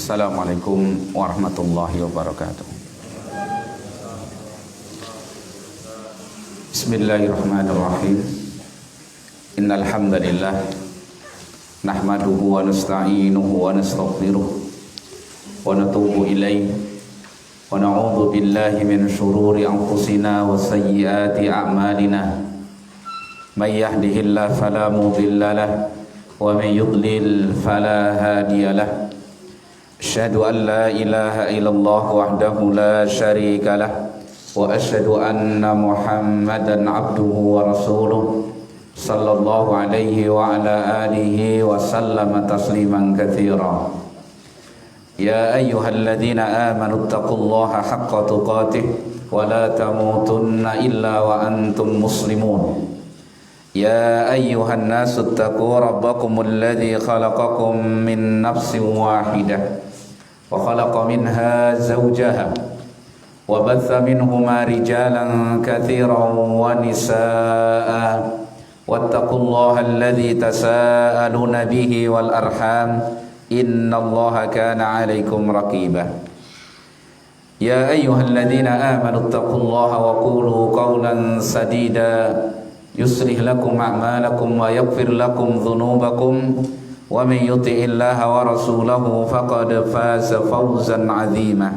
Assalamualaikum warahmatullahi wabarakatuh. Bismillahirrahmanirrahim. Innal hamdalillah nahmaduhu wa nasta'inuhu wa nastaghfiruh wa natubu ilaihi wa na'udzu billahi min shururi anfusina wa sayyiati a'malina. May yahdihillahu fala mudilla lahu wa may yudlil fala hadiya lahu. Asyhadu an la ilaha illallah wahdahu la syarika lah wa asyhadu anna Muhammadan abduhu wa rasuluh sallallahu alaihi wa ala alihi wa sallama tasliman katsira. Ya ayyuhalladzina amanu taqullaha haqqa tuqatih wa la tamutunna illa wa antum muslimun. Ya ayyuhan nasu taqu rabbakumul ladzi khalaqakum min nafsin wahidah wa khalaqa minha zawjaha wa batha minhuma rijalan katsiran wa nisaa'a wattaqullaha alladzi tasaaluna bihi wal arham innallaha kana 'alaikum raqiba. Ya ayyuhalladzina amanu taqullaha wa qulu qawlan sadida yuslih lakum a'malakum wa yaghfir lakum dhunubakum wa man yuti'illaha wa rasulahu faqad faza fawzan 'azima.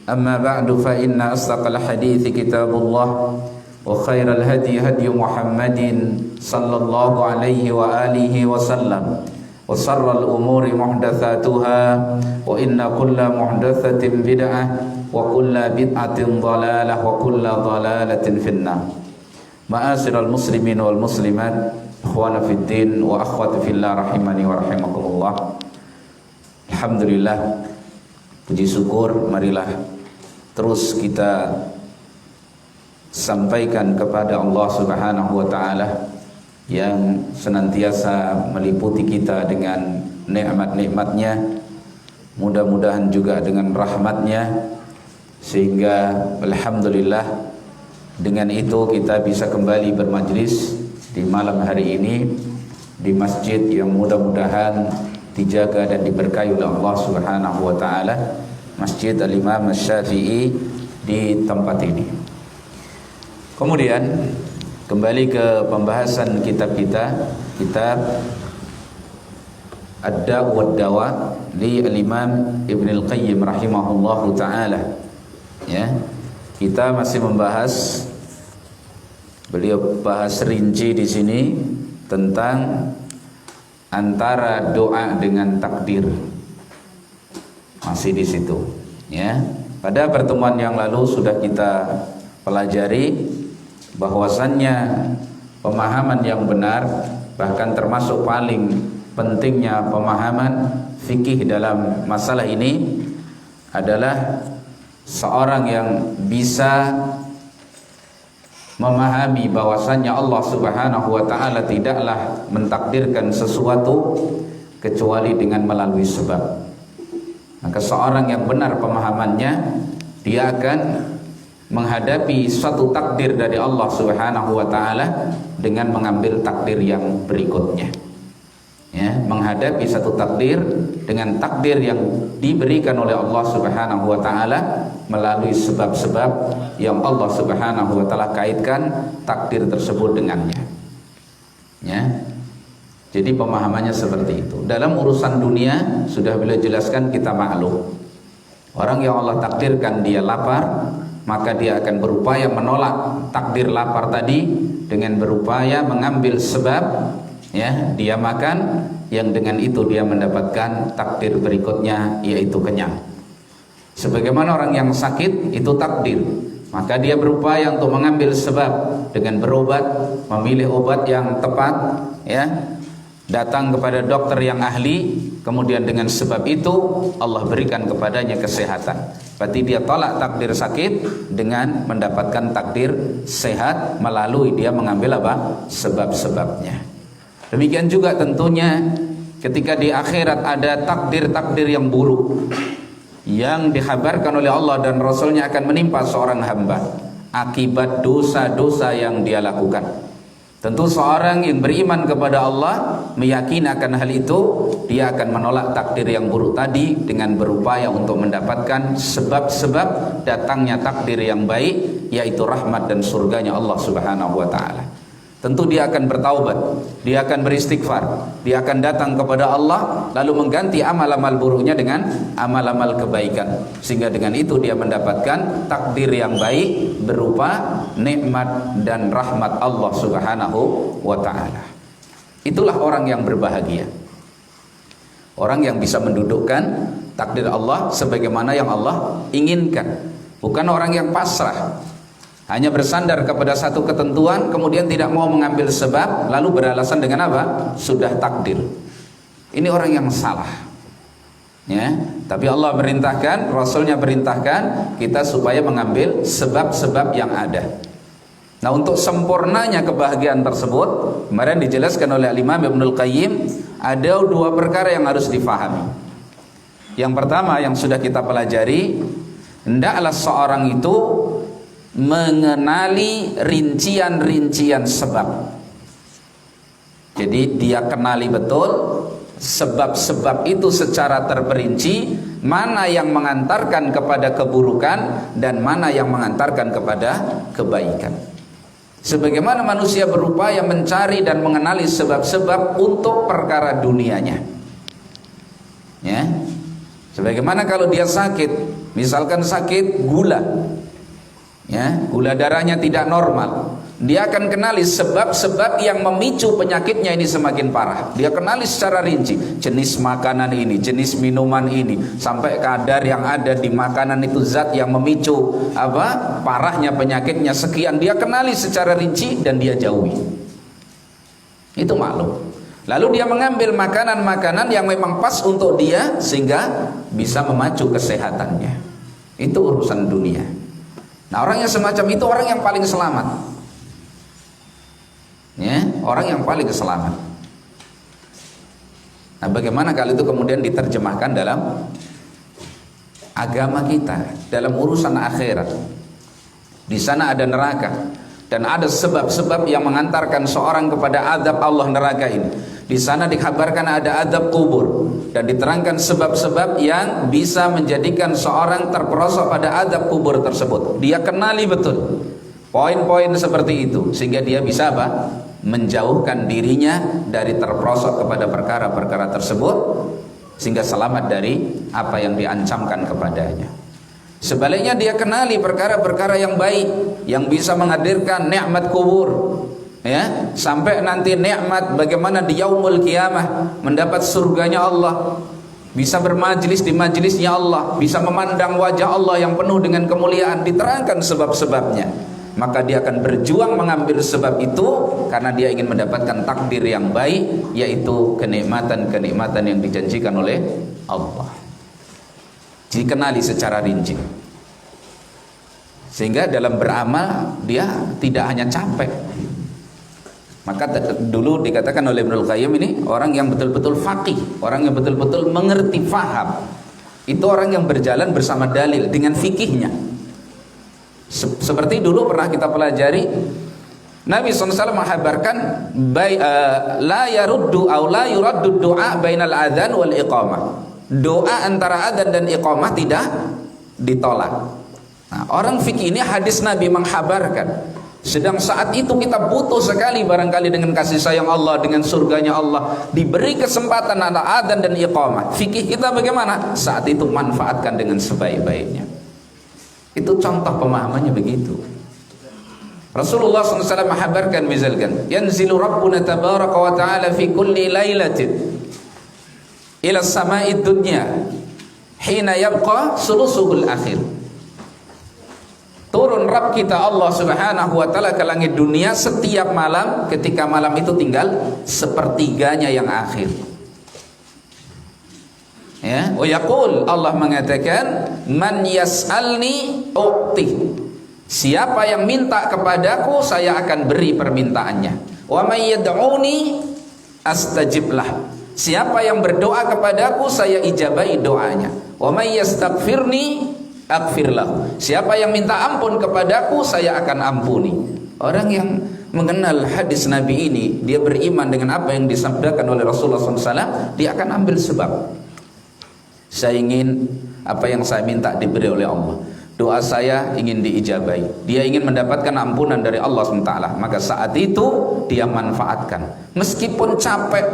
Amma ba'du fa inna asdaqal hadithi kitabullah wa khairal hadi hadi Muhammadin sallallahu alaihi wa alihi wa sallam wa sharral umuri muhdatsatuha wa inna kulla muhdatsatin bid'ah wa kulla bid'atin dhalalah wa kulla dhalalatin finnar. Ma'asyiral muslimin wal muslimat, ikhwana fid din wa akhwati fillah rahimani wa rahimakumullah. Alhamdulillah, puji syukur marilah terus kita sampaikan kepada Allah Subhanahu wa taala yang senantiasa meliputi kita dengan nikmat-nikmatnya, mudah-mudahan juga dengan rahmatnya, sehingga alhamdulillah dengan itu kita bisa kembali bermajlis di malam hari ini di masjid yang mudah-mudahan dijaga dan diberkahi oleh Allah Subhanahu wa taala, Masjid Al-Imam Asy-Syafi'i di tempat ini. Kemudian kembali ke pembahasan kitab kita, kitab Ad-Da' wad-Dawa li Al-Imam Ibn Al-Qayyim rahimahullahu taala. Ya. Kita masih membahas, beliau bahas rinci di sini tentang antara doa dengan takdir. Masih di situ, ya. Pada pertemuan yang lalu sudah kita pelajari bahwasannya pemahaman yang benar, bahkan termasuk paling pentingnya pemahaman fikih dalam masalah ini adalah seorang yang bisa memahami bahwasannya Allah Subhanahu wa taala tidaklah mentakdirkan sesuatu kecuali dengan melalui sebab. Maka seorang yang benar pemahamannya, dia akan menghadapi suatu takdir dari Allah Subhanahu wa taala dengan mengambil takdir yang berikutnya. Ya, menghadapi satu takdir dengan takdir yang diberikan oleh Allah Subhanahu wa taala melalui sebab-sebab yang Allah Subhanahu wa taala kaitkan takdir tersebut dengannya. Ya. Jadi pemahamannya seperti itu. Dalam urusan dunia sudah beliau jelaskan, kita maklum. Orang yang Allah takdirkan dia lapar, maka dia akan berupaya menolak takdir lapar tadi dengan berupaya mengambil sebab, ya, dia makan, yang dengan itu dia mendapatkan takdir berikutnya, yaitu kenyang. Sebagaimana orang yang sakit itu takdir, maka dia berupaya untuk mengambil sebab dengan berobat, memilih obat yang tepat, ya, datang kepada dokter yang ahli, kemudian dengan sebab itu Allah berikan kepadanya kesehatan. Berarti dia tolak takdir sakit dengan mendapatkan takdir sehat melalui dia mengambil apa? Sebab-sebabnya. Demikian juga tentunya ketika di akhirat ada takdir-takdir yang buruk yang dikhabarkan oleh Allah dan Rasulnya akan menimpa seorang hamba akibat dosa-dosa yang dia lakukan. Tentu seorang yang beriman kepada Allah meyakini akan hal itu, dia akan menolak takdir yang buruk tadi dengan berupaya untuk mendapatkan sebab-sebab datangnya takdir yang baik, yaitu rahmat dan surganya Allah Subhanahu wa taala. Tentu dia akan bertaubat, dia akan beristighfar, dia akan datang kepada Allah lalu mengganti amal-amal buruknya dengan amal-amal kebaikan, sehingga dengan itu dia mendapatkan takdir yang baik berupa nikmat dan rahmat Allah Subhanahu wa taala. Itulah orang yang berbahagia. Orang yang bisa mendudukkan takdir Allah sebagaimana yang Allah inginkan, bukan orang yang pasrah, hanya bersandar kepada satu ketentuan kemudian tidak mau mengambil sebab lalu beralasan dengan apa? Sudah takdir. Ini orang yang salah, ya. Tapi Allah merintahkan, Rasulnya perintahkan kita supaya mengambil sebab-sebab yang ada. Nah, untuk sempurnanya kebahagiaan tersebut, kemarin dijelaskan oleh Imam Ibnul Qayyim, ada dua perkara yang harus difahami. Yang pertama yang sudah kita pelajari, hendaklah seorang itu mengenali rincian-rincian sebab. Jadi dia kenali betul sebab-sebab itu secara terperinci, mana yang mengantarkan kepada keburukan dan mana yang mengantarkan kepada kebaikan. Sebagaimana manusia berupaya mencari dan mengenali sebab-sebab untuk perkara dunianya, ya. Sebagaimana kalau dia sakit, misalkan sakit gula, ya, gula darahnya tidak normal, dia akan kenali sebab-sebab yang memicu penyakitnya ini semakin parah. Dia kenali secara rinci jenis makanan ini, jenis minuman ini, sampai kadar yang ada di makanan itu zat yang memicu parahnya penyakitnya sekian. Dia kenali secara rinci dan dia jauhi. Itu maklum. Lalu dia mengambil makanan-makanan yang memang pas untuk dia sehingga bisa memacu kesehatannya. Itu urusan dunia. Nah, orang yang semacam itu orang yang paling selamat, ya, orang yang paling selamat. Nah, bagaimana kalau itu kemudian diterjemahkan dalam agama kita, dalam urusan akhirat? Di sana ada neraka dan ada sebab-sebab yang mengantarkan seorang kepada azab Allah neraka ini. Di sana dikabarkan ada azab kubur dan diterangkan sebab-sebab yang bisa menjadikan seorang terperosok pada azab kubur tersebut. Dia kenali betul poin-poin seperti itu sehingga dia bisa menjauhkan dirinya dari terperosok kepada perkara-perkara tersebut sehingga selamat dari apa yang diancamkan kepadanya. Sebaliknya dia kenali perkara-perkara yang baik yang bisa menghadirkan nikmat kubur, ya, sampai nanti nikmat bagaimana di yaumul qiyamah mendapat surganya Allah, bisa bermajlis di majlisnya Allah, bisa memandang wajah Allah yang penuh dengan kemuliaan. Diterangkan sebab-sebabnya, maka dia akan berjuang mengambil sebab itu karena dia ingin mendapatkan takdir yang baik, yaitu kenikmatan-kenikmatan yang dijanjikan oleh Allah. Dikenali secara rinci sehingga dalam beramal dia tidak hanya capek. Maka dulu dikatakan oleh Ibnul Qayyim, ini orang yang betul-betul faqih, orang yang betul-betul mengerti, faham. Itu orang yang berjalan bersama dalil dengan fikihnya. Seperti dulu pernah kita pelajari, Nabi SAW menghabarkan la yaruddu aw la yuraddu du'a bainal adzan wal iqamah. Doa antara adzan dan iqamah tidak ditolak. Nah, orang fikih ini hadis Nabi menghabarkan, sedang saat itu kita butuh sekali barangkali dengan kasih sayang Allah, dengan surganya Allah, diberi kesempatan antara adzan dan iqamah. Fikih kita bagaimana? Saat itu manfaatkan dengan sebaik-baiknya. Itu contoh pemahamannya begitu. Rasulullah SAW menghabarkan misalkan, yanzilu Rabbuna tabaraka wa ta'ala fi kulli lailatin ila sama'id dunya hina yabqa sulusuhul akhir. Turun Rabb kita Allah Subhanahu wa ta'ala ke langit dunia setiap malam ketika malam itu tinggal sepertiganya yang akhir. Ya, wa yaqul, Allah mengatakan, man yas'alni u'ti. Siapa yang minta kepadaku, saya akan beri permintaannya. Wa may yad'uni astajib lah. Siapa yang berdoa kepadaku, saya ijabahi doanya. Wa may yastaghfirni aghfir lahu. Siapa yang minta ampun kepadaku, saya akan ampuni. Orang yang mengenal hadis Nabi ini, dia beriman dengan apa yang disabdakan oleh Rasulullah SAW, dia akan ambil sebab. Saya ingin apa yang saya minta diberi oleh Allah. Doa saya ingin diijabahi. Dia ingin mendapatkan ampunan dari Allah SWT. Maka saat itu dia manfaatkan. Meskipun capek,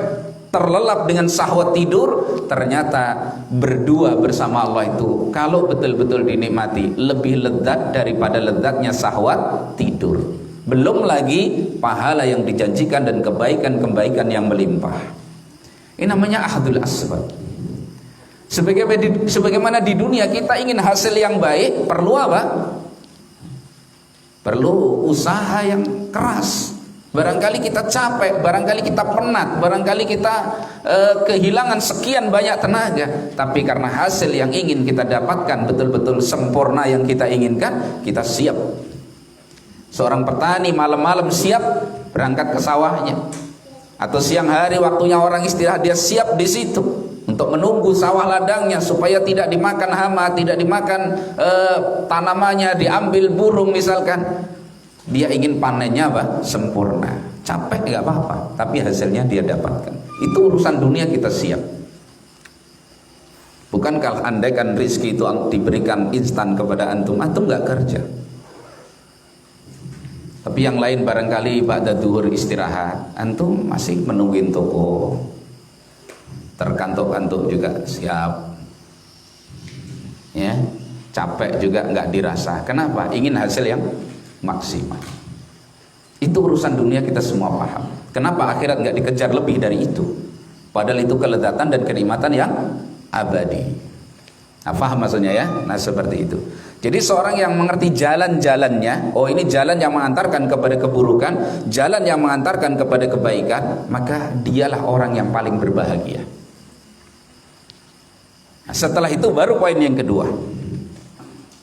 terlelap dengan syahwat tidur, ternyata berdua bersama Allah itu kalau betul-betul dinikmati lebih lezat daripada lezatnya syahwat tidur. Belum lagi pahala yang dijanjikan dan kebaikan-kebaikan yang melimpah. Ini namanya ahdul asbab. Sebagaimana di dunia kita ingin hasil yang baik, perlu apa? Perlu usaha yang keras. Barangkali kita capek, barangkali kita penat, barangkali kita kehilangan sekian banyak tenaga, tapi karena hasil yang ingin kita dapatkan betul-betul sempurna yang kita inginkan, kita siap. Seorang petani malam-malam siap berangkat ke sawahnya, atau siang hari waktunya orang istirahat, dia siap di situ untuk menunggu sawah ladangnya supaya tidak dimakan hama, tidak dimakan tanamannya, diambil burung misalkan. Dia ingin panennya apa? Sempurna. Capek nggak apa-apa, tapi hasilnya dia dapatkan. Itu urusan dunia, kita siap. Bukan kalau andaikan rizki itu diberikan instan kepada antum nggak kerja. Tapi yang lain barangkali ba'da duhur istirahat, antum masih menungguin toko, terkantuk-kantuk juga siap, ya, capek juga nggak dirasa. Kenapa? Ingin hasil yang maksimal. Itu urusan dunia, kita semua paham. Kenapa akhirat nggak dikejar lebih dari itu? Padahal itu kelezatan dan kenikmatan yang abadi. Nah, paham maksudnya ya? Nah, seperti itu. Jadi seorang yang mengerti jalan-jalannya, oh ini jalan yang mengantarkan kepada keburukan, jalan yang mengantarkan kepada kebaikan, maka dialah orang yang paling berbahagia. Nah, setelah itu baru poin yang kedua.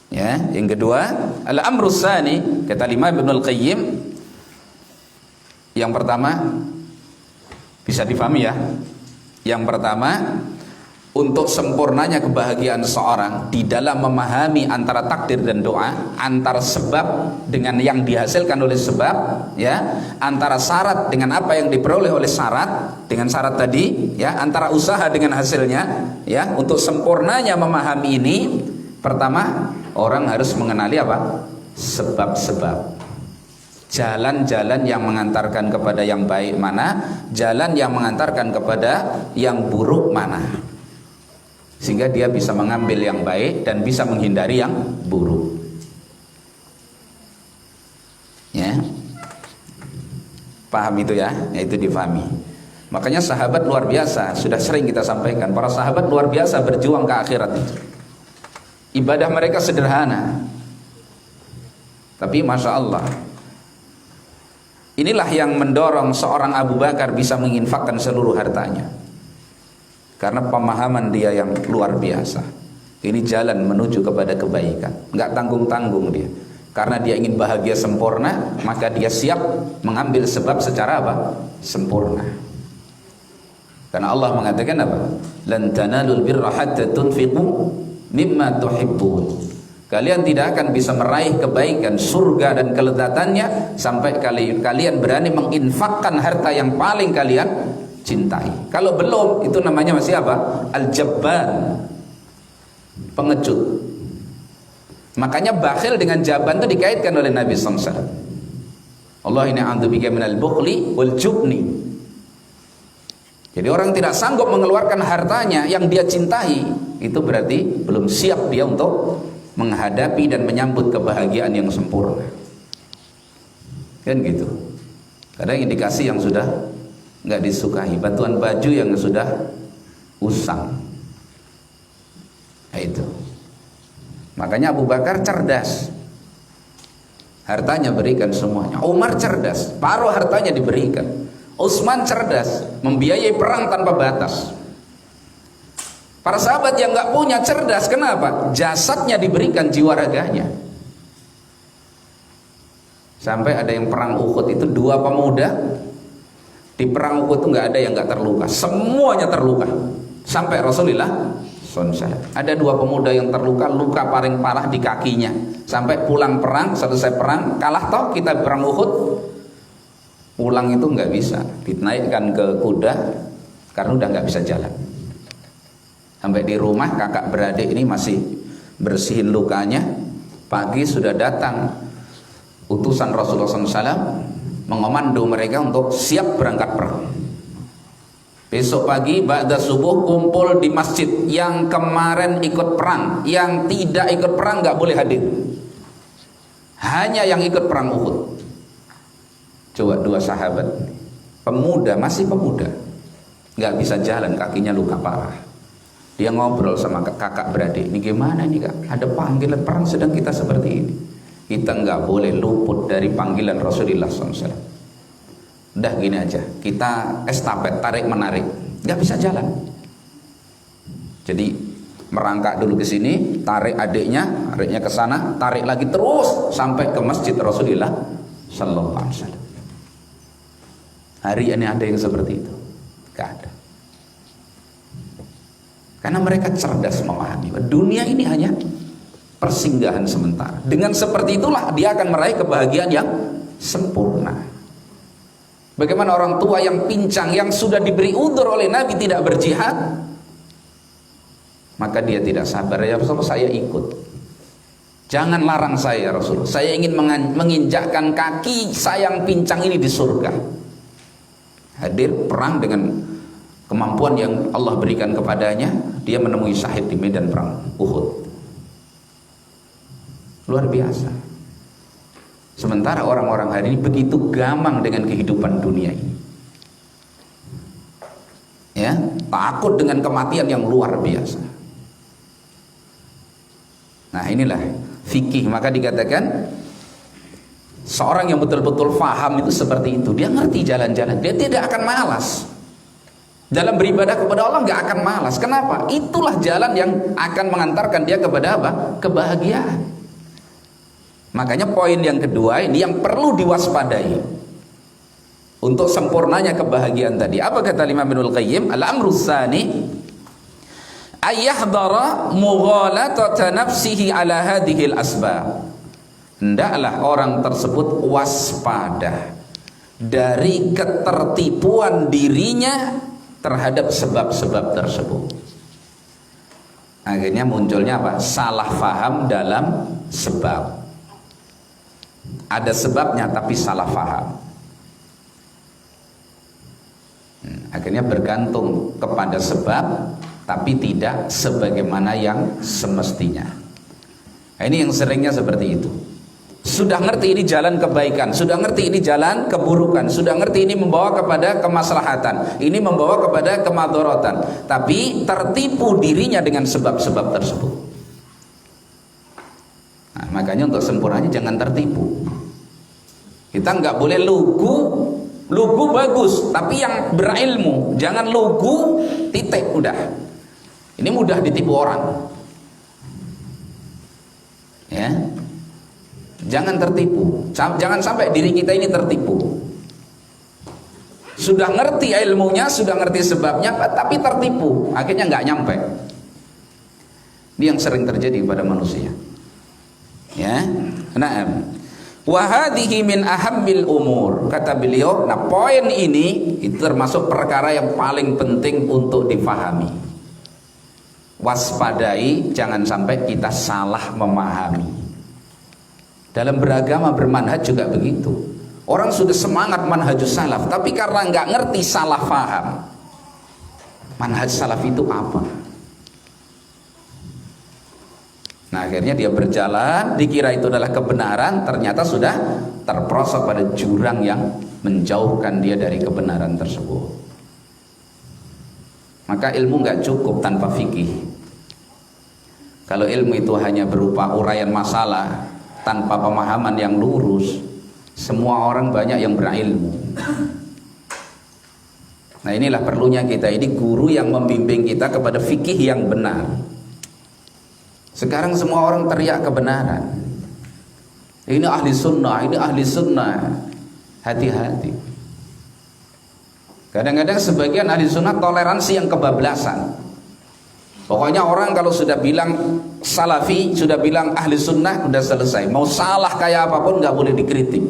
Ya, yang kedua, al-amrus tsani, kata Imam Ibnul Qayyim. Yang pertama bisa difahami ya. Yang pertama, untuk sempurnanya kebahagiaan seorang di dalam memahami antara takdir dan doa, antara sebab dengan yang dihasilkan oleh sebab, ya, antara syarat dengan apa yang diperoleh oleh syarat, dengan syarat tadi, ya, antara usaha dengan hasilnya, ya. Untuk sempurnanya memahami ini, pertama orang harus mengenali apa? Sebab-sebab. Jalan-jalan yang mengantarkan kepada yang baik mana, jalan yang mengantarkan kepada yang buruk mana, sehingga dia bisa mengambil yang baik dan bisa menghindari yang buruk. Ya, paham itu ya? Ya, itu difahami. Makanya sahabat luar biasa, sudah sering kita sampaikan, para sahabat luar biasa berjuang ke akhirat itu. Ibadah mereka sederhana, tapi masya Allah, inilah yang mendorong seorang Abu Bakar bisa menginfakkan seluruh hartanya. Karena pemahaman dia yang luar biasa. Ini jalan menuju kepada kebaikan, nggak tanggung-tanggung dia. Karena dia ingin bahagia sempurna, maka dia siap mengambil sebab secara apa? Sempurna. Karena Allah mengatakan apa? Lan tanalul birra hatta tunfiqu mimma tuhibbun. Kalian tidak akan bisa meraih kebaikan surga dan kelezatannya sampai kalian berani menginfakkan harta yang paling kalian cintai. Kalau belum, itu namanya masih apa? Al-Jabban, pengecut. Makanya bakhil dengan jaban itu dikaitkan oleh Nabi SAW. Allah ini a'udzubika minal bukhli wal jubni. Jadi orang tidak sanggup mengeluarkan hartanya yang dia cintai, itu berarti belum siap dia untuk menghadapi dan menyambut kebahagiaan yang sempurna. Kan gitu. Kadang indikasi yang sudah nggak disukai, batuan baju yang sudah usang. Nah, itu. Makanya Abu Bakar cerdas, hartanya berikan semuanya. Umar cerdas, paruh hartanya diberikan. Utsman cerdas, membiayai perang tanpa batas. Para sahabat yang nggak punya cerdas, kenapa? Jasadnya diberikan, jiwa raganya. Sampai ada yang perang Uhud itu 2 pemuda. Di perang Uhud itu nggak ada yang nggak terluka, semuanya terluka. Sampai Rasulullah SAW. Ada 2 pemuda yang terluka, luka paling parah di kakinya, Sampai pulang perang, selesai perang, kalah toh kita perang Uhud. Pulang itu nggak bisa, dinaikkan ke kuda karena udah nggak bisa jalan. Sampai di rumah kakak beradik ini masih bersihin lukanya. Pagi sudah datang utusan Rasulullah SAW mengomando mereka untuk siap berangkat perang. Besok pagi ba'da subuh kumpul di masjid. Yang kemarin ikut perang, yang tidak ikut perang nggak boleh hadir. Hanya yang ikut perang Uhud. Coba dua sahabat pemuda, masih pemuda, nggak bisa jalan, kakinya luka parah. Dia ngobrol sama kakak beradik, ini gimana nih kak, ada panggilan perang sedang kita seperti ini, kita nggak boleh luput dari panggilan Rasulullah SAW. Udah gini aja, kita estafet, tarik menarik, nggak bisa jalan. Jadi merangkak dulu ke sini, tarik adiknya ke sana, tarik lagi terus sampai ke masjid Rasulullah Sallallahu Alaihi Wasallam. Hari ini ada yang seperti itu? Gak ada. Karena mereka cerdas memahami dunia ini hanya persinggahan sementara. Dengan seperti itulah dia akan meraih kebahagiaan yang sempurna. Bagaimana orang tua yang pincang, yang sudah diberi udzur oleh Nabi tidak berjihad, maka dia tidak sabar. Ya Rasulullah, saya ikut, jangan larang saya Rasulullah, saya ingin menginjakkan kaki saya yang pincang ini di surga. Hadir perang dengan kemampuan yang Allah berikan kepadanya, dia menemui syahid di medan perang Uhud. Luar biasa. Sementara orang-orang hari ini begitu gamang dengan kehidupan dunia ini, ya, takut dengan kematian yang luar biasa. Nah inilah fikih. Maka dikatakan seorang yang betul-betul faham itu seperti itu. Dia ngerti jalan-jalan, dia tidak akan malas dalam beribadah kepada Allah, nggak akan malas. Kenapa? Itulah jalan yang akan mengantarkan dia kepada apa? Kebahagiaan. Makanya poin yang kedua ini yang perlu diwaspadai untuk sempurnanya kebahagiaan tadi. Apa kata Imam Ibnul Qayyim? Al-amru tsani ayyahdara mughalatata nafsihi ala hadhil asbab. Hendaklah orang tersebut waspada dari ketertipuan dirinya terhadap sebab-sebab tersebut. Akhirnya munculnya apa? Salah faham dalam sebab. Ada sebabnya tapi salah faham. Akhirnya bergantung kepada sebab tapi tidak sebagaimana yang semestinya. Nah, ini yang seringnya seperti itu. Sudah ngerti ini jalan kebaikan, sudah ngerti ini jalan keburukan, sudah ngerti ini membawa kepada kemaslahatan, ini membawa kepada kemadharatan, tapi tertipu dirinya dengan sebab-sebab tersebut. Nah, makanya untuk sempurnanya jangan tertipu. Kita nggak boleh lugu bagus, tapi yang berilmu. Jangan lugu titik udah. Ini mudah ditipu orang. Ya, jangan tertipu. Jangan sampai diri kita ini tertipu. Sudah ngerti ilmunya, sudah ngerti sebabnya, tapi tertipu. Akhirnya nggak nyampe. Ini yang sering terjadi pada manusia. Ya, nah, wahadihi min ahammil umur, kata beliau. Nah, poin ini itu termasuk perkara yang paling penting untuk difahami. Waspadai, jangan sampai kita salah memahami. Dalam beragama bermanhaj juga begitu. Orang sudah semangat manhajus salaf, tapi karena nggak ngerti salah faham. Manhaj salaf itu apa? Nah, akhirnya dia berjalan, dikira itu adalah kebenaran, ternyata sudah terperosok pada jurang yang menjauhkan dia dari kebenaran tersebut. Maka ilmu nggak cukup tanpa fikih. Kalau ilmu itu hanya berupa uraian masalah tanpa pemahaman yang lurus, semua orang banyak yang berilmu. Nah, inilah perlunya kita ini guru yang membimbing kita kepada fikih yang benar. Sekarang semua orang teriak kebenaran. Ini ahli sunnah, ini ahli sunnah. Hati-hati. Kadang-kadang sebagian ahli sunnah toleransi yang kebablasan. Pokoknya orang kalau sudah bilang salafi, sudah bilang ahli sunnah, udah selesai. Mau salah kayak apapun nggak boleh dikritik.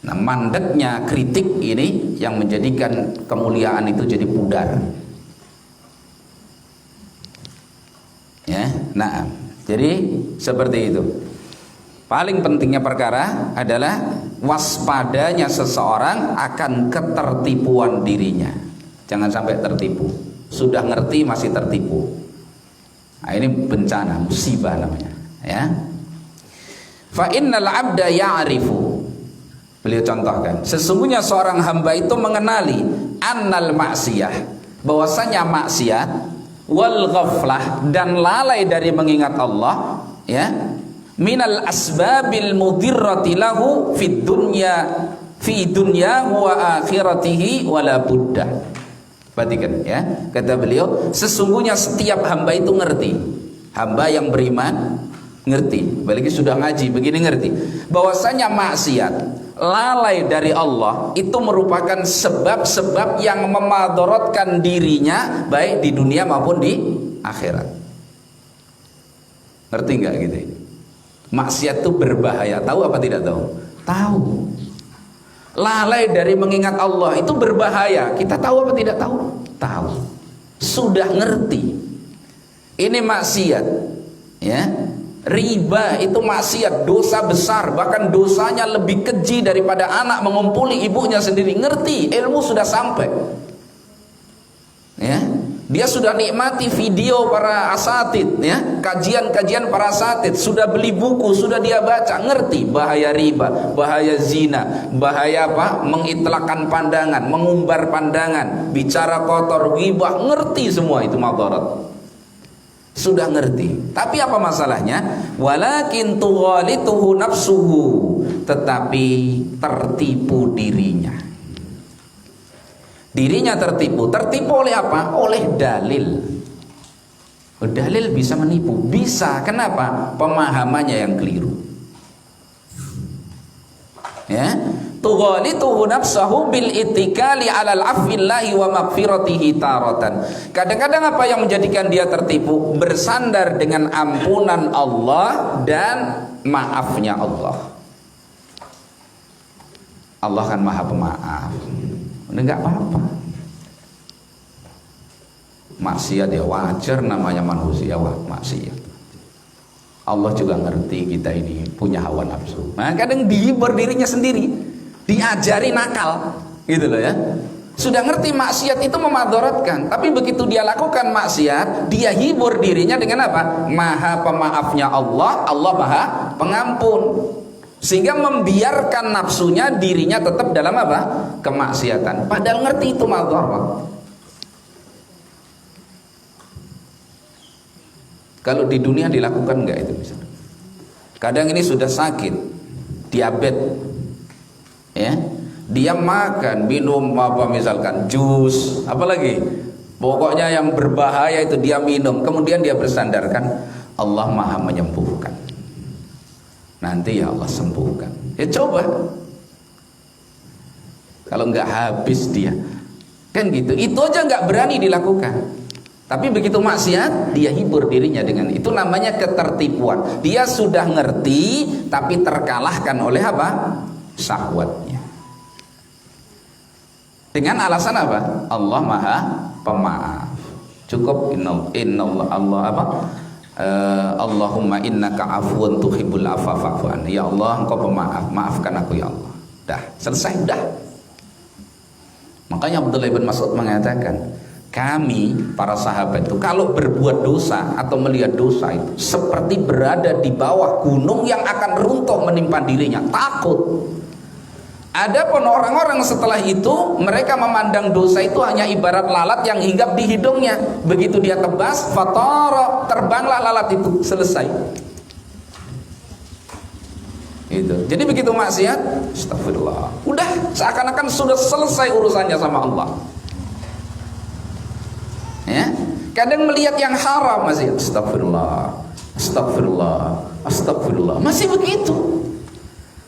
Nah, mandeknya kritik ini yang menjadikan kemuliaan itu jadi pudar. Ya, nah, jadi seperti itu. Paling pentingnya perkara adalah waspadanya seseorang akan ketertipuan dirinya. Jangan sampai tertipu. Sudah ngerti masih tertipu. Nah, ini bencana, musibah namanya, ya. Fa innal 'abda ya'rifu. Beliau contohkan, sesungguhnya seorang hamba itu mengenali annal ma'siyah, bahwasanya maksiat, wal ghaflah, dan lalai dari mengingat Allah, ya, minal asbabil mudirrati lahu fid dunya wa akhiratihi wala buddah. Perhatikan, ya, kata beliau, sesungguhnya setiap hamba itu ngerti, hamba yang beriman ngerti, apalagi sudah ngaji begini ngerti, bahwasanya maksiat, lalai dari Allah itu merupakan sebab-sebab yang memadorotkan dirinya baik di dunia maupun di akhirat. Ngerti nggak gitu? Maksiat itu berbahaya, tahu apa tidak tahu? Tahu. Lalai dari mengingat Allah itu berbahaya. Kita tahu apa tidak tahu? Tahu. Sudah ngerti. Ini maksiat, ya. Riba itu maksiat, dosa besar, bahkan dosanya lebih keji daripada anak mengumpuli ibunya sendiri. Ngerti, ilmu sudah sampai. Ya. Dia sudah nikmati video para asatid, ya, kajian-kajian para asatid, sudah beli buku, sudah dia baca, ngerti bahaya riba, bahaya zina, bahaya apa? Mengitlakkan pandangan, mengumbar pandangan, bicara kotor, ghibah, ngerti semua itu madarat. Sudah ngerti. Tapi apa masalahnya? Walakin tughalituhu nafsuhu, tetapi tertipu dirinya. Dirinya tertipu. Tertipu oleh apa? Oleh dalil. Dalil bisa menipu. Bisa. Kenapa? Pemahamannya yang keliru. Ya. Tughalituhu nafsahu bil ittikali 'alal 'afwillahi wa maghfiratihi taratan. Kadang-kadang apa yang menjadikan dia tertipu? Bersandar dengan ampunan Allah dan maafnya Allah. Allah kan Maha Pemaaf. Udah nggak apa-apa. Maksiat ya wajar, namanya manusia, maksiat. Allah juga ngerti kita ini punya hawa nafsu. Nah, kadang dihibur dirinya sendiri, diajari nakal, gitu loh ya. Sudah ngerti maksiat itu memadaratkan, tapi begitu dia lakukan maksiat, dia hibur dirinya dengan apa? Maha pemaafnya Allah, Allah Maha Pengampun. Sehingga membiarkan nafsunya, dirinya tetap dalam apa? Kemaksiatan. Padahal ngerti itu madarat. Kalau di dunia dilakukan enggak itu misalnya? Kadang ini sudah sakit, diabetes, ya, dia makan, minum apa misalkan jus, apalagi, pokoknya yang berbahaya itu dia minum. Kemudian dia bersandarkan Allah Maha menyembuhkan. Nanti ya Allah sembuhkan. Ya coba. Kalau nggak habis dia, kan gitu. Itu aja nggak berani dilakukan. Tapi begitu maksiat, dia hibur dirinya dengan itu. Namanya ketertipuan. Dia sudah ngerti, tapi terkalahkan oleh apa? Syahwatnya. Dengan alasan apa? Allah Maha Pemaaf. Cukup inna Allah apa? Allahumma innaka afuwun tuhibbul afwa fa'fu anni. Ya Allah, engkau pemaaf, maafkan aku ya Allah. Dah, selesai dah. Makanya Abdullah bin Mas'ud mengatakan, kami para sahabat itu kalau berbuat dosa atau melihat dosa itu seperti berada di bawah gunung yang akan runtuh menimpa dirinya, takut. Adapun orang-orang setelah itu, mereka memandang dosa itu hanya ibarat lalat yang hinggap di hidungnya. Begitu dia tebas, fatara, terbanglah lalat itu, selesai. Itu. Jadi begitu maksiat, astagfirullah, udah seakan-akan sudah selesai urusannya sama Allah. Ya, kadang melihat yang haram masih astagfirullah, astagfirullah, astagfirullah, masih begitu.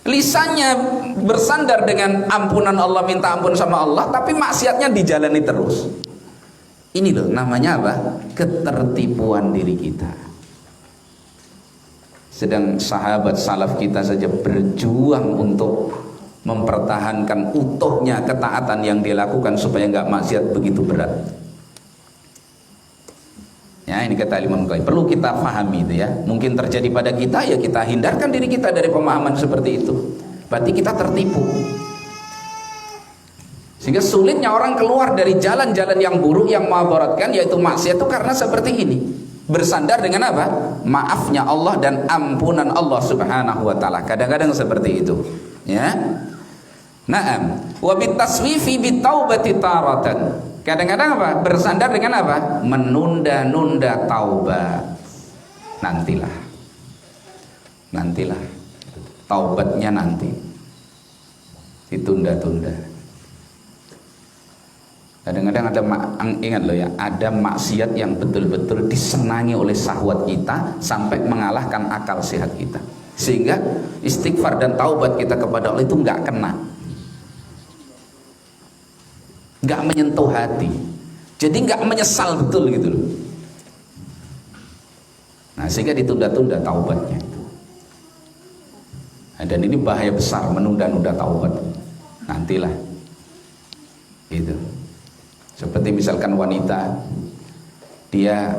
Lisannya bersandar dengan ampunan Allah, minta ampun sama Allah, tapi maksiatnya dijalani terus. Ini loh namanya apa? Ketertipuan diri kita. Sedang sahabat salaf kita saja berjuang untuk mempertahankan utuhnya ketaatan yang dilakukan supaya nggak maksiat begitu berat. Ya, ini kata Imam Ghazali. Perlu kita pahami itu ya. Mungkin terjadi pada kita, ya kita hindarkan diri kita dari pemahaman seperti itu. Berarti kita tertipu. Sehingga sulitnya orang keluar dari jalan-jalan yang buruk yang memadaratkan, yaitu maksiat, itu karena seperti ini. Bersandar dengan apa? Maafnya Allah dan ampunan Allah Subhanahu wa taala. Kadang-kadang seperti itu, ya. Naam, wa bitaswifi bitaubati taratan. Kadang-kadang apa? Bersandar dengan apa? Menunda-nunda taubat. Nantilah. Nantilah. Taubatnya nanti. Ditunda-tunda. Kadang-kadang ada, ingat loh ya, ada maksiat yang betul-betul disenangi oleh syahwat kita sampai mengalahkan akal sehat kita, sehingga istighfar dan taubat kita kepada Allah itu nggak kena, nggak menyentuh hati, jadi nggak menyesal betul gitu loh. Nah, sehingga ditunda-tunda taubatnya itu. Nah, dan ini bahaya besar, menunda-nunda taubat. Nantilah gitu. Seperti misalkan wanita, dia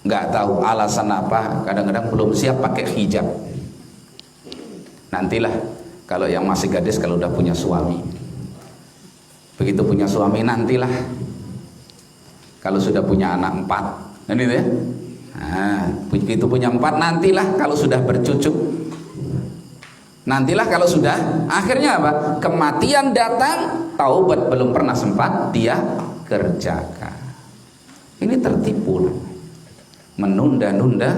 nggak tahu alasan apa, kadang-kadang belum siap pakai hijab. Nantilah kalau yang masih gadis, kalau udah punya suami. Begitu punya suami, nantilah kalau sudah punya anak 4. Kan itu ya. Nah, begitu punya 4, nantilah kalau sudah bercucu. Nantilah kalau sudah, akhirnya apa? Kematian datang, taubat belum pernah sempat dia kerjakan. Ini tertipu, menunda-nunda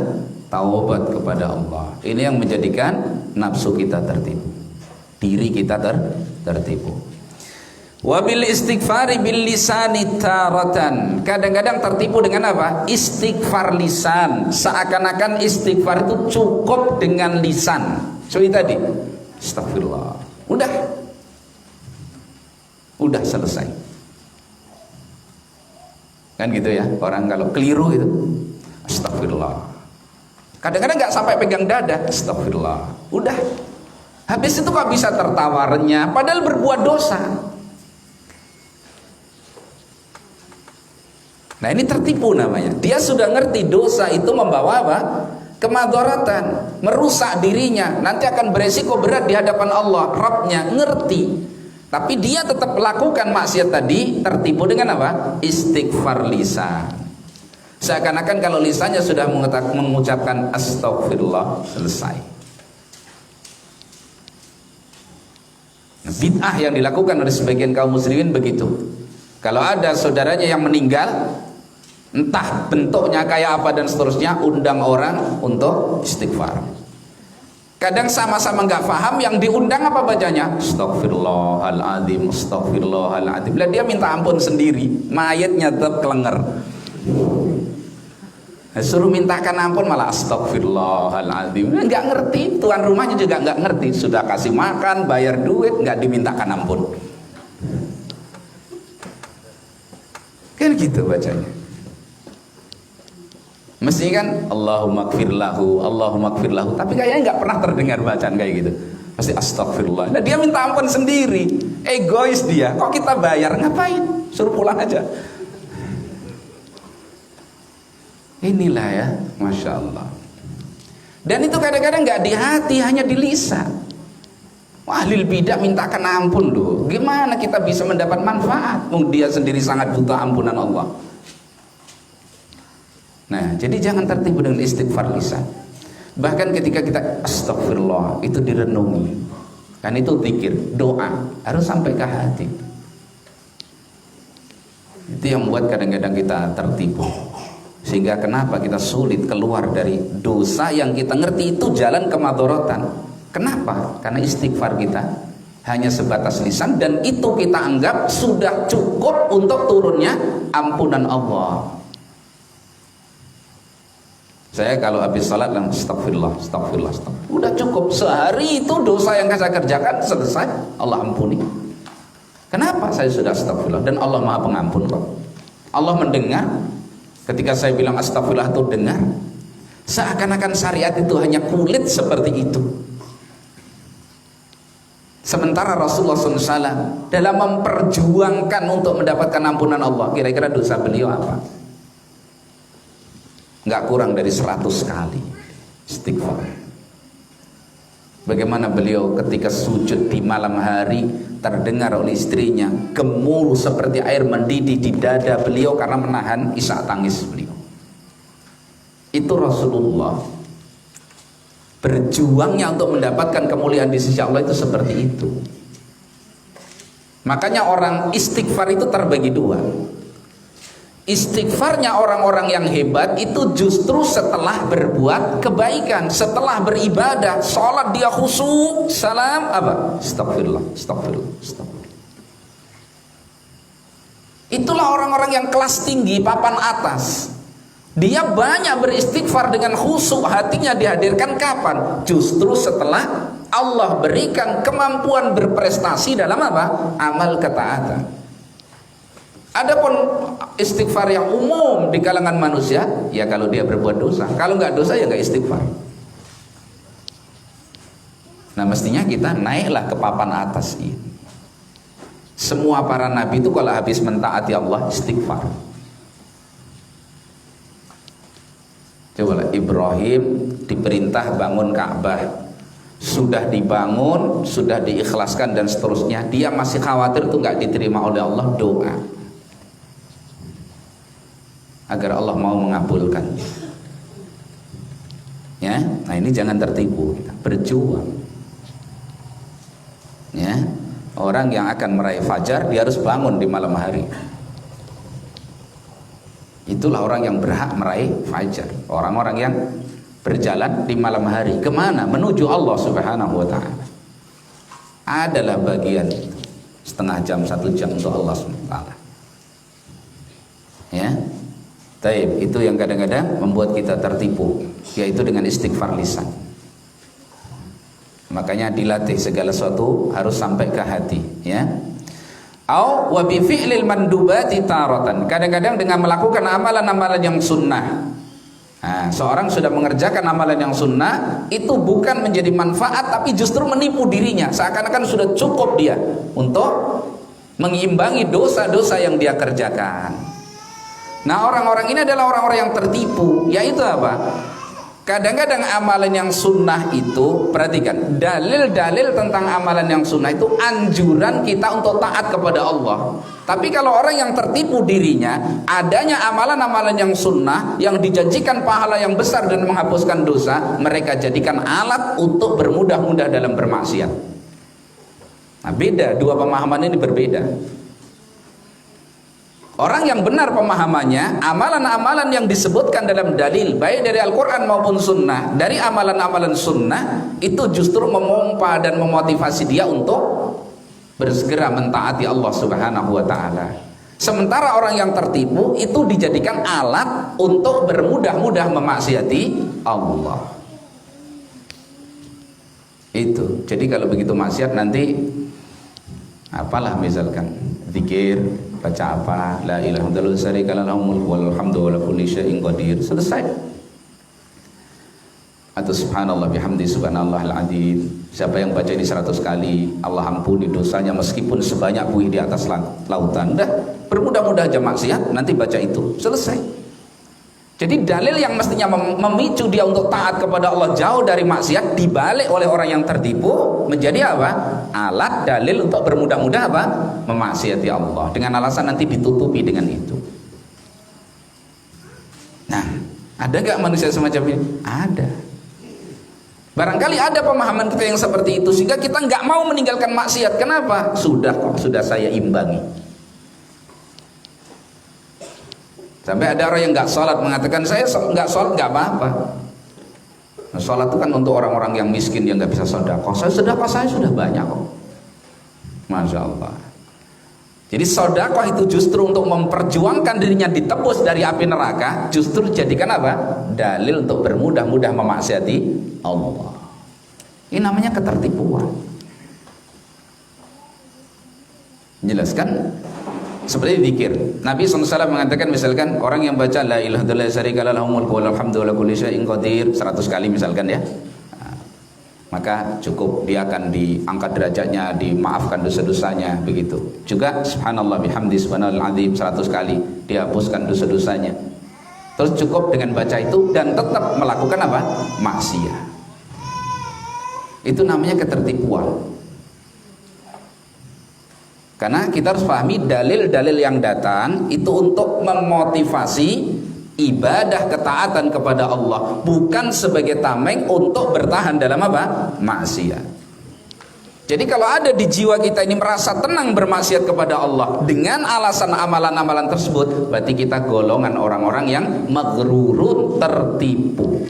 taubat kepada Allah. Ini yang menjadikan nafsu kita tertipu, diri kita tertipu. Wabil istighfari bil lisani taratan. Kadang-kadang tertipu dengan apa? Istighfar lisan. Seakan-akan istighfar itu cukup dengan lisan. Seperti tadi, astagfirullah. Udah selesai. Kan gitu ya, orang kalau keliru itu astagfirullah. Kadang-kadang nggak sampai pegang dada, astagfirullah. Udah. Habis itu kok bisa tertawa renyah, padahal berbuat dosa. Nah, ini tertipu namanya. Dia sudah ngerti dosa itu membawa apa? Kemadharatan, merusak dirinya, nanti akan beresiko berat di hadapan Allah. Rabbnya ngerti, tapi dia tetap melakukan maksiat tadi. Tertipu dengan apa? Istighfar lisan. Seakan-akan kalau lisannya sudah mengucapkan astagfirullah, selesai. Bid'ah yang dilakukan oleh sebagian kaum muslimin begitu. Kalau ada saudaranya yang meninggal, entah bentuknya kayak apa dan seterusnya, undang orang untuk istighfar. Kadang sama-sama nggak paham, yang diundang apa bacanya? Astagfirullahaladzim, astagfirullahaladzim. Lah dia minta ampun sendiri, mayatnya tetap kelenger. Suruh mintakan ampun malah astagfirullahaladzim. Nggak ngerti, tuan rumahnya juga nggak ngerti. Sudah kasih makan, bayar duit, nggak dimintakan ampun. Kan gitu bacanya. Mesti kan Allahumma gfir lahu, Allahumma gfir lahu, tapi kayaknya nggak pernah terdengar bacaan kayak gitu. Pasti astagfirullah. Nah, dia minta ampun sendiri, egois dia. Kok kita bayar, ngapain? Suruh pulang aja. Inilah ya, masya Allah. Dan itu kadang-kadang nggak di hati, hanya di lisan. Wah, ahlul bidah mintakan ampun loh. Gimana kita bisa mendapat manfaat? Dia sendiri sangat buta ampunan Allah. Nah, jadi jangan tertipu dengan istighfar lisan. Bahkan ketika kita astagfirullah, itu direnungi. Kan itu zikir, doa, harus sampai ke hati. Itu yang membuat kadang-kadang kita tertipu. Sehingga kenapa kita sulit keluar dari dosa yang kita ngerti itu jalan kemadharatan. Kenapa? Karena istighfar kita hanya sebatas lisan, dan itu kita anggap sudah cukup untuk turunnya ampunan Allah. Saya kalau habis salat astagfirullah, astagfirullah, astagfirullah. Udah cukup, sehari itu dosa yang saya kerjakan selesai, Allah ampuni. Kenapa? Saya sudah astagfirullah, dan Allah Maha Pengampun kok. Allah mendengar ketika saya bilang astagfirullah itu dengar. Seakan-akan syariat itu hanya kulit seperti itu. Sementara Rasulullah SAW dalam memperjuangkan untuk mendapatkan ampunan Allah, kira-kira dosa beliau apa? Nggak kurang dari 100 kali istighfar. Bagaimana beliau ketika sujud di malam hari terdengar oleh istrinya gemuruh seperti air mendidih di dada beliau karena menahan isak tangis beliau. Itu Rasulullah berjuangnya untuk mendapatkan kemuliaan di sisi Allah itu seperti itu. Makanya orang istighfar itu terbagi dua. Istighfarnya orang-orang yang hebat itu justru setelah berbuat kebaikan, setelah beribadah, sholat dia khusyuk, salam apa? Astagfirullah, astagfirullah, astagfirullah. Itulah orang-orang yang kelas tinggi, papan atas. Dia banyak beristighfar dengan khusyuk, hatinya dihadirkan kapan? Justru setelah Allah berikan kemampuan berprestasi dalam apa? Amal ketaatan. Adapun istighfar yang umum di kalangan manusia, ya kalau dia berbuat dosa. Kalau nggak dosa ya nggak istighfar. Nah mestinya kita naiklah ke papan atas ini. Semua para nabi itu kalau habis mentaati Allah istighfar. Cobalah Ibrahim diperintah bangun Ka'bah, sudah dibangun, sudah diikhlaskan dan seterusnya, dia masih khawatir itu nggak diterima oleh Allah, doa agar Allah mau mengabulkan. Ya, nah ini jangan tertipu, kita berjuang. Ya, orang yang akan meraih fajar dia harus bangun di malam hari. Itulah orang yang berhak meraih fajar. Orang-orang yang berjalan di malam hari kemana? Menuju Allah Subhanahu wa ta'ala. Adalah bagian itu. Setengah jam, 1 jam untuk Allah Subhanahu wa ta'ala. Ya. Taib, itu yang kadang-kadang membuat kita tertipu, yaitu dengan istighfar lisan. Makanya dilatih segala sesuatu harus sampai ke hati, ya. Au wa bi fi'lil mandubati taratan. Kadang-kadang dengan melakukan amalan-amalan yang sunnah. Nah, seorang sudah mengerjakan amalan yang sunnah itu bukan menjadi manfaat tapi justru menipu dirinya, seakan-akan sudah cukup dia untuk mengimbangi dosa-dosa yang dia kerjakan. Nah, orang-orang ini adalah orang-orang yang tertipu, yaitu apa? Kadang-kadang amalan yang sunnah itu, perhatikan, dalil-dalil tentang amalan yang sunnah itu anjuran kita untuk taat kepada Allah. Tapi kalau orang yang tertipu dirinya, adanya amalan-amalan yang sunnah yang dijanjikan pahala yang besar dan menghapuskan dosa, mereka jadikan alat untuk bermudah-mudah dalam bermaksiat. Nah, beda, dua pemahaman ini berbeda. Orang yang benar pemahamannya, amalan-amalan yang disebutkan dalam dalil, baik dari Al-Quran maupun Sunnah, dari amalan-amalan Sunnah, itu justru memompa dan memotivasi dia untuk bersegera mentaati Allah Subhanahu wa ta'ala. Sementara orang yang tertipu, itu dijadikan alat untuk bermudah-mudah memaksiati Allah. Itu, jadi kalau begitu maksiat nanti, apalah misalkan, zikir, baca apa, la ilaha illallah syarika lahu mulku wal hamdu wa la kulli syai'in qadir, selesai. Atau subhanallah bihamdi subhanallahil azim. Siapa yang baca ini 100 kali, Allah ampuni dosanya meskipun sebanyak buih di atas lautan. Udah, bermudah-mudah aja maksiat, nanti baca itu, selesai. Jadi dalil yang mestinya memicu dia untuk taat kepada Allah jauh dari maksiat dibalik oleh orang yang tertipu menjadi apa? Alat dalil untuk bermudah-mudah apa? Memaksiati Allah dengan alasan nanti ditutupi dengan itu. Nah, ada gak manusia semacam ini? Ada. Barangkali ada pemahaman kita yang seperti itu sehingga kita nggak mau meninggalkan maksiat. Kenapa? Sudah kok, sudah saya imbangi. Sampai ada orang yang nggak sholat mengatakan saya nggak sholat nggak apa-apa. Nah, sholat itu kan untuk orang-orang yang miskin yang nggak bisa sedekah. Sedekah saya sudah banyak kok. Masya Allah. Jadi sedekah itu justru untuk memperjuangkan dirinya ditebus dari api neraka, justru jadikan apa? Dalil untuk bermudah-mudah memaksiati Allah. Ini namanya ketertipuan. Jelaskan. Seperti zikir. Nabi SAW mengatakan misalkan orang yang baca la ilaha illallah syarika lahu mulku wa hamdu wa kulli syai'in qadir 100 kali misalkan ya. Maka cukup dia akan diangkat derajatnya, dimaafkan dosa-dosanya begitu. Juga subhanallah bihamdi subhanallahil azim 100 kali dihapuskan dosa-dosanya. Terus cukup dengan baca itu dan tetap melakukan apa? Maksiat. Itu namanya ketertipuan. Karena kita harus pahami dalil-dalil yang datang itu untuk memotivasi ibadah ketaatan kepada Allah, bukan sebagai tameng untuk bertahan dalam apa? Maksiat. Jadi kalau ada di jiwa kita ini merasa tenang bermaksiat kepada Allah dengan alasan amalan-amalan tersebut, berarti kita golongan orang-orang yang maghrurun, tertipu.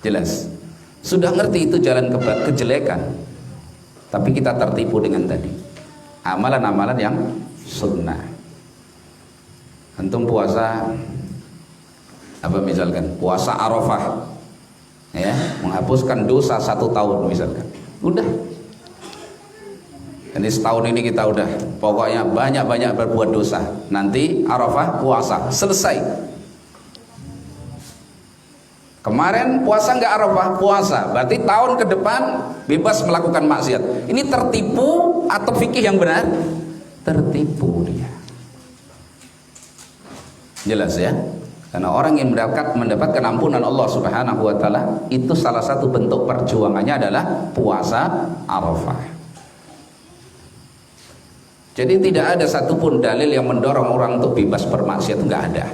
Jelas? Sudah ngerti itu jalan kejelekan, tapi kita tertipu dengan tadi amalan-amalan yang sunnah. Antum puasa apa misalkan puasa Arafah ya, menghapuskan dosa 1 tahun misalkan, udah jadi setahun ini kita udah pokoknya banyak-banyak berbuat dosa, nanti Arafah puasa selesai. Kemarin puasa nggak Arafah, puasa berarti tahun ke depan bebas melakukan maksiat. Ini tertipu atau fikih yang benar? Tertipu dia. Jelas ya? Karena orang yang mendapatkan ampunan Allah Subhanahu wa taala itu salah satu bentuk perjuangannya adalah puasa Arafah. Jadi tidak ada satupun dalil yang mendorong orang untuk bebas bermaksiat, enggak ada.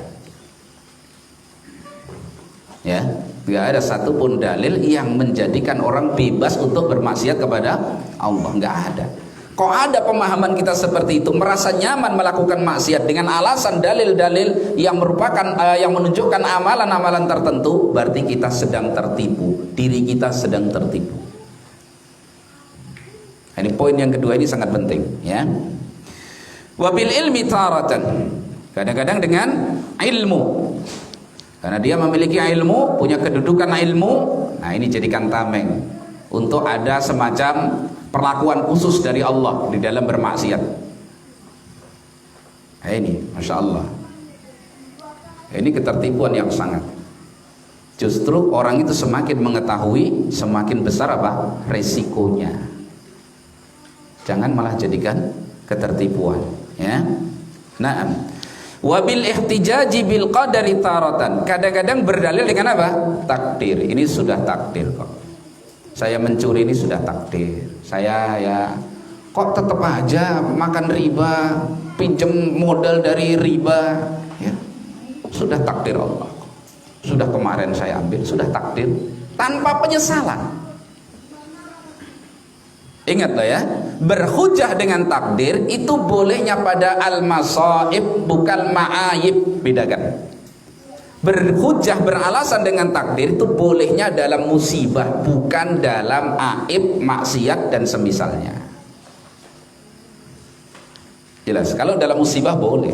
Ya, enggak ada satupun dalil yang menjadikan orang bebas untuk bermaksiat kepada Allah, enggak ada. Kok ada pemahaman kita seperti itu, merasa nyaman melakukan maksiat dengan alasan dalil-dalil yang merupakan yang menunjukkan amalan-amalan tertentu, berarti kita sedang tertipu, diri kita sedang tertipu. Ini poin yang kedua, ini sangat penting ya. Wabil ilmi taratan, kadang-kadang dengan ilmu, karena dia memiliki ilmu, punya kedudukan ilmu, nah ini jadikan tameng untuk ada semacam perlakuan khusus dari Allah di dalam bermaksiat. Nah, ini Masya Allah, ini ketertipuan yang sangat. Justru orang itu semakin mengetahui, semakin besar apa? Resikonya. Jangan malah jadikan ketertipuan ya. Nah, wabil ihtijaji bil qadari taratan, kadang-kadang berdalil dengan apa? Takdir. Ini sudah takdir kok. Saya mencuri ini sudah takdir. Saya ya kok tetap aja makan riba, pinjam modal dari riba ya. Sudah takdir Allah. Sudah kemarin saya ambil, sudah takdir, tanpa penyesalan. Ingatlah ya, berhujah dengan takdir itu bolehnya pada al-masaib, bukan ma'ayib. Bedakan. Berhujah beralasan dengan takdir itu bolehnya dalam musibah, bukan dalam aib, maksiat dan semisalnya. Jelas, kalau dalam musibah boleh.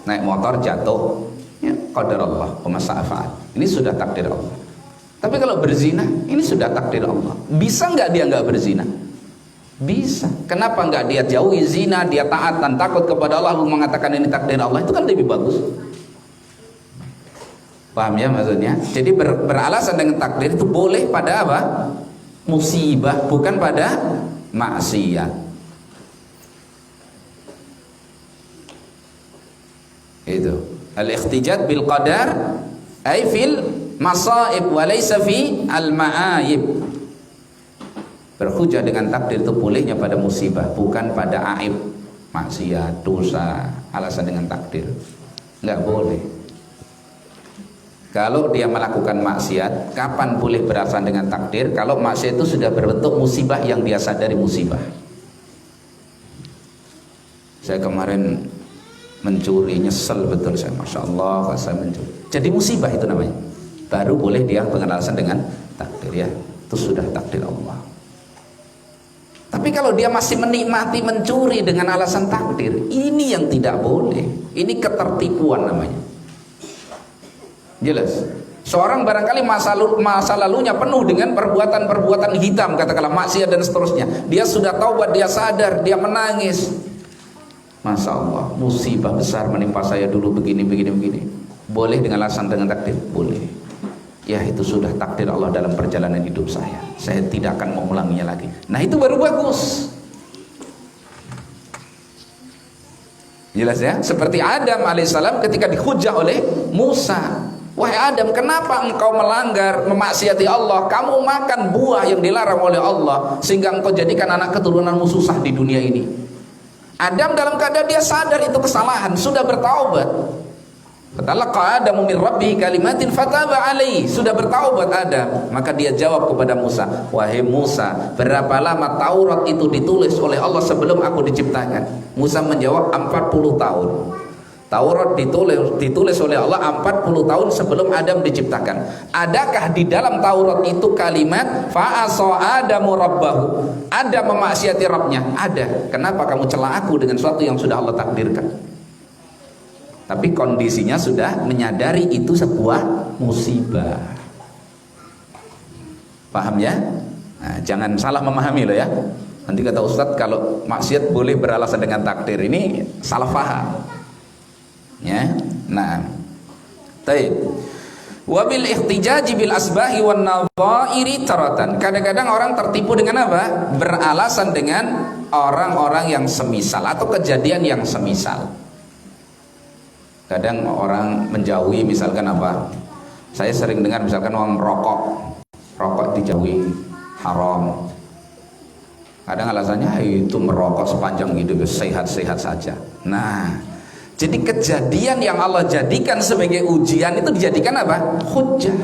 Naik motor jatuh, ya qadar Allah wa ma sa'afa'al. Ini sudah takdir Allah. Tapi kalau berzina, ini sudah takdir Allah. Bisa nggak dia nggak berzina? Bisa. Kenapa enggak dia jauhi zina, dia taat dan takut kepada Allah, lalu mengatakan ini takdir Allah? Itu kan lebih bagus. Paham ya maksudnya? Jadi beralasan dengan takdir itu boleh pada apa? Musibah, bukan pada maksiat. Itu. Al-ikhtijat bil qadar ay fil masaib wa laysa fi al-ma'ayib. Berhujah dengan takdir itu bolehnya pada musibah, bukan pada aib, maksiat, dosa, alasan dengan takdir. Enggak boleh. Kalau dia melakukan maksiat, kapan boleh beralasan dengan takdir? Kalau maksiat itu sudah berbentuk musibah yang dia sadari musibah. Saya kemarin mencuri, nyesel betul saya, Masya Allah saya mencuri. Jadi musibah itu namanya. Baru boleh dia beralasan dengan takdir ya. Itu sudah takdir Allah. Tapi kalau dia masih menikmati mencuri dengan alasan takdir, ini yang tidak boleh. Ini ketertipuan namanya. Jelas. Seorang barangkali masa lalunya penuh dengan perbuatan-perbuatan hitam, katakanlah maksiat dan seterusnya. Dia sudah taubat, dia sadar, dia menangis. Masya Allah, musibah besar menimpa saya dulu begini. Boleh dengan alasan dengan takdir? Boleh. Ya itu sudah takdir Allah dalam perjalanan hidup saya. Saya tidak akan mengulanginya lagi. Nah itu baru bagus. Jelas ya? Seperti Adam alaihissalam ketika dihujah oleh Musa. Wahai Adam, kenapa engkau melanggar, memaksiati Allah? Kamu makan buah yang dilarang oleh Allah, sehingga engkau jadikan anak keturunanmu susah di dunia ini. Adam dalam keadaan dia sadar itu kesalahan, sudah bertaubat. Fatalaqa Adamu min Rabbih kalimatin fataba alaihi. Sudah bertaubat Adam. Maka dia jawab kepada Musa, wahai Musa, berapa lama Taurat itu ditulis oleh Allah sebelum aku diciptakan? Musa menjawab 40 tahun. Taurat ditulis oleh Allah 40 tahun sebelum Adam diciptakan. Adakah di dalam Taurat itu kalimat fa'asa Adamu rabbahu? Adam memaksiati Rabbnya? Ada. Kenapa kamu celah aku dengan sesuatu yang sudah Allah takdirkan? Tapi kondisinya sudah menyadari itu sebuah musibah. Paham ya? Nah, jangan salah memahami loh ya. Nanti kata Ustadz kalau maksiat boleh beralasan dengan takdir, ini salah paham. Ya, nah, taib. Wabil ihtijaji bil asbahi wan nadhairi taratan. Kadang-kadang orang tertipu dengan apa? Beralasan dengan orang-orang yang semisal atau kejadian yang semisal. Kadang orang menjauhi, misalkan apa? Saya sering dengar misalkan orang rokok dijauhi, haram. Kadang alasannya itu merokok sepanjang hidup sehat-sehat saja. Nah, jadi kejadian yang Allah jadikan sebagai ujian itu dijadikan apa? Hujjah.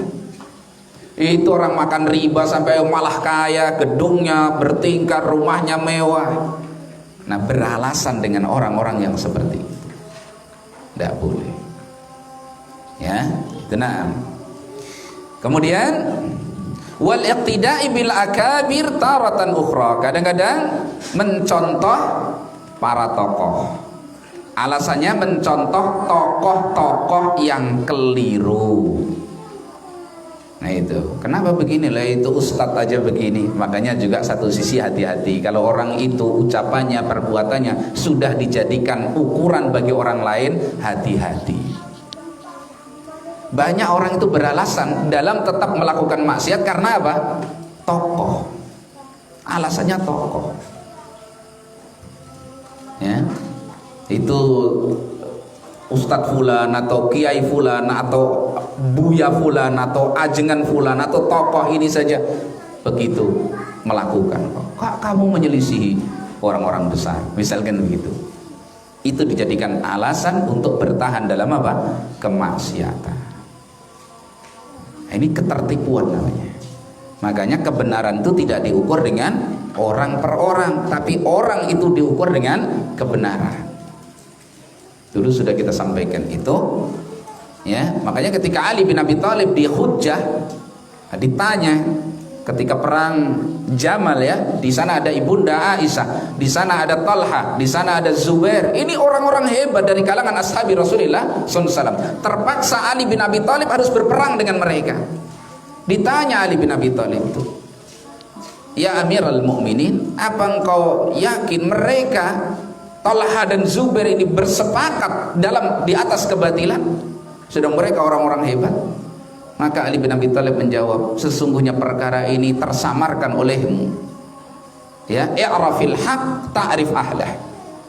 Itu orang makan riba sampai malah kaya, gedungnya bertingkat, rumahnya mewah. Nah, beralasan dengan orang-orang yang seperti itu tidak boleh. Ya, tenang. Kemudian wal iqtida'i bil akabir taratan ukhra. Kadang-kadang mencontoh para tokoh. Alasannya mencontoh tokoh-tokoh yang keliru. Nah itu, kenapa begini lah, itu ustadz aja begini. Makanya juga satu sisi hati-hati. Kalau orang itu ucapannya, perbuatannya sudah dijadikan ukuran bagi orang lain, hati-hati. Banyak orang itu beralasan dalam tetap melakukan maksiat karena apa? Tokoh. Alasannya tokoh. Ya. Itu Ustadz fulan atau kiai fulan atau buya fulan atau ajengan fulan atau tokoh ini saja begitu melakukan. Kok kamu menyelisihi orang-orang besar, misalkan begitu. Itu dijadikan alasan untuk bertahan dalam apa? Kemaksiatan. Ini ketertipuan namanya. Makanya kebenaran itu tidak diukur dengan orang per orang, tapi orang itu diukur dengan kebenaran. Dulu sudah kita sampaikan itu, ya. Makanya ketika Ali bin Abi Thalib dihujjah, ditanya ketika perang Jamal, ya, di sana ada ibunda Aisyah, di sana ada Talha, di sana ada Zubair. Ini orang-orang hebat dari kalangan ashabi Rasulullah SAW. Terpaksa Ali bin Abi Thalib harus berperang dengan mereka. Ditanya Ali bin Abi Thalib itu, ya Amirul Mukminin, apa engkau yakin mereka Talha dan Zubair ini bersepakat di atas kebatilan, sedang mereka orang-orang hebat? Maka Ali bin Abi Thalib menjawab, sesungguhnya perkara ini tersamarkan olehmu. Ya, i'rafil haq ta'rif ahlah.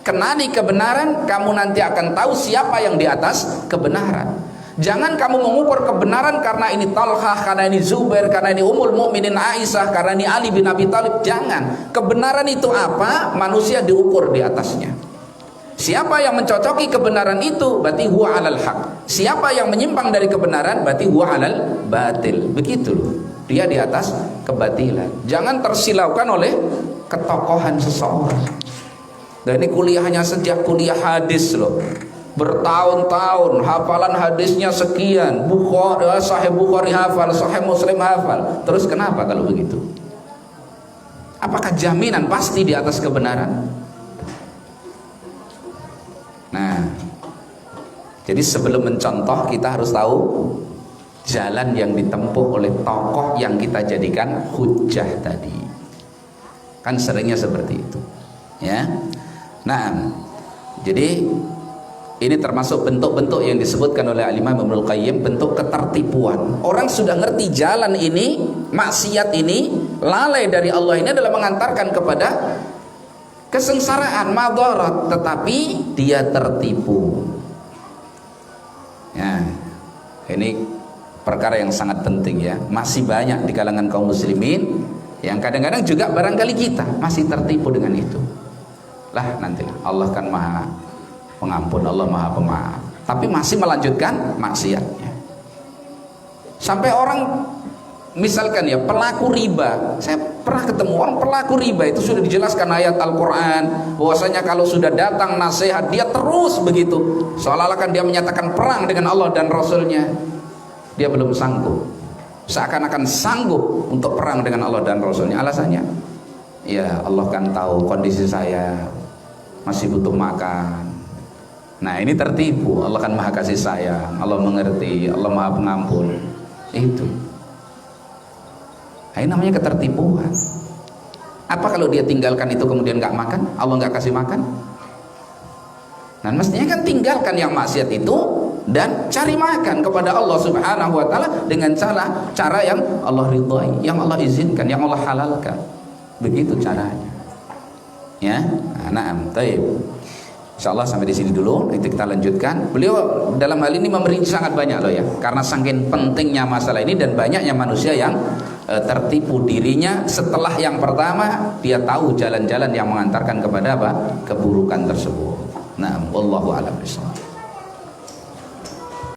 Kenali kebenaran, kamu nanti akan tahu siapa yang di atas kebenaran. Jangan kamu mengukur kebenaran karena ini Talha, karena ini Zubair, karena ini Ummul Mukminin Aisyah, karena ini Ali bin Abi Thalib. Jangan. Kebenaran itu apa? Manusia diukur di atasnya. Siapa yang mencocoki kebenaran itu, berarti huwa alal haq. Siapa yang menyimpang dari kebenaran, berarti huwa alal batil. Begitu loh. Dia di atas kebatilan. Jangan tersilaukan oleh ketokohan seseorang. Dan ini kuliahnya sejak kuliah hadis loh. Bertahun-tahun, hafalan hadisnya sekian. Bukhari, Sahih Bukhari hafal, Sahih Muslim hafal. Terus kenapa kalau begitu? Apakah jaminan pasti di atas kebenaran? Nah, jadi sebelum mencontoh kita harus tahu jalan yang ditempuh oleh tokoh yang kita jadikan hujjah tadi. Kan seringnya seperti itu, ya. Nah, jadi ini termasuk bentuk-bentuk yang disebutkan oleh Al-Imam Ibnul Qayyim, bentuk ketertipuan. Orang sudah ngerti jalan ini, maksiat ini, lalai dari Allah ini adalah mengantarkan kepada kesengsaraan, madarat, tetapi dia tertipu. Ya, ini perkara yang sangat penting ya. Masih banyak di kalangan kaum muslimin yang kadang-kadang juga barangkali kita masih tertipu dengan itu. Lah nantilah, Allah kan maha pengampun, Allah maha pemaaf, tapi masih melanjutkan maksiatnya. Sampai orang misalkan ya pelaku riba, saya pernah ketemu orang pelaku riba, itu sudah dijelaskan ayat Al-Quran bahwasanya kalau sudah datang nasihat dia terus begitu, seolah-olah kan dia menyatakan perang dengan Allah dan Rasulnya. Dia belum sanggup, seakan-akan sanggup untuk perang dengan Allah dan Rasulnya. Alasannya, ya Allah kan tahu kondisi saya masih butuh makan. Nah ini tertipu. Allah kan maha kasih sayang, Allah mengerti, Allah maha pengampun. Itu ini namanya ketertipuan. Apa kalau dia tinggalkan itu kemudian gak makan, Allah gak kasih makan? Nah mestinya kan tinggalkan yang maksiat itu dan cari makan kepada Allah Subhanahu wa ta'ala dengan cara yang Allah ridhai, yang Allah izinkan, yang Allah halalkan. Begitu caranya. Ya, nah, baik. Insyaallah sampai di sini dulu, nanti kita lanjutkan. Beliau dalam hal ini merinci sangat banyak loh ya, karena saking pentingnya masalah ini dan banyaknya manusia yang tertipu dirinya setelah yang pertama dia tahu jalan-jalan yang mengantarkan kepada apa? Keburukan tersebut. Nah, wallahu a'lam bishawab.